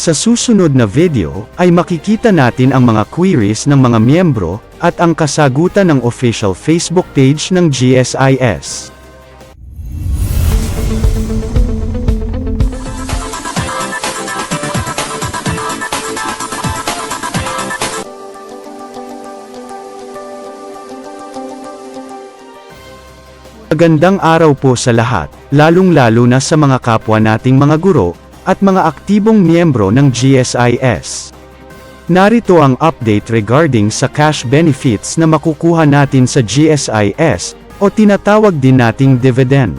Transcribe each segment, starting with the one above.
Sa susunod na video, ay makikita natin ang mga queries ng mga miyembro, at ang kasagutan ng official Facebook page ng GSIS. Magandang araw po sa lahat, lalong-lalo na sa mga kapwa nating mga guro, at mga aktibong miyembro ng GSIS. Narito ang update regarding sa cash benefits na makukuha natin sa GSIS, o tinatawag din nating dividend.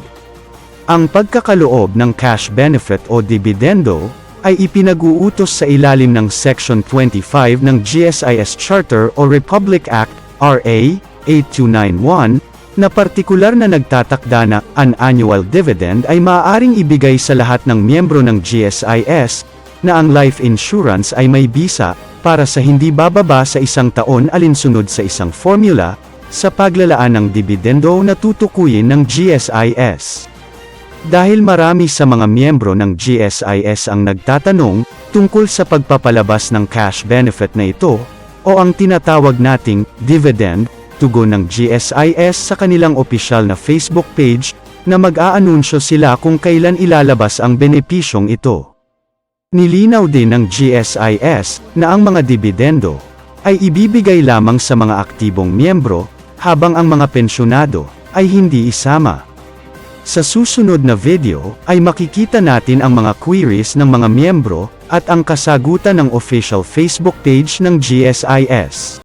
Ang pagkakaloob ng cash benefit o dibidendo, ay ipinag-uutos sa ilalim ng Section 25 ng GSIS Charter o Republic Act, RA 8291, na partikular na nagtatakda na an annual dividend ay maaaring ibigay sa lahat ng miyembro ng GSIS, na ang life insurance ay may bisa, para sa hindi bababa sa isang taon alinsunod sa isang formula, sa paglalaan ng dibidendo na tutukuyin ng GSIS. Dahil marami sa mga miyembro ng GSIS ang nagtatanong, tungkol sa pagpapalabas ng cash benefit na ito, o ang tinatawag nating dividend, tugon ng GSIS sa kanilang opisyal na Facebook page, na mag-aanunsyo sila kung kailan ilalabas ang benepisyong ito. Nilinaw din ng GSIS, na ang mga dibidendo, ay ibibigay lamang sa mga aktibong miyembro, habang ang mga pensyonado, ay hindi isama. Sa susunod na video, ay makikita natin ang mga queries ng mga miyembro, at ang kasagutan ng official Facebook page ng GSIS.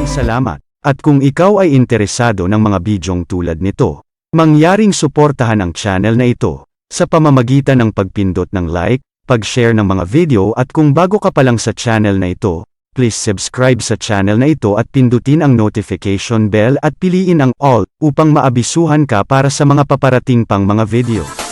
Salamat. At kung ikaw ay interesado ng mga bidyong tulad nito, mangyaring suportahan ang channel na ito, sa pamamagitan ng pagpindot ng like, pag-share ng mga video at kung bago ka pa lang sa channel na ito, please subscribe sa channel na ito at pindutin ang notification bell at piliin ang all, upang maabisuhan ka para sa mga paparating pang mga video.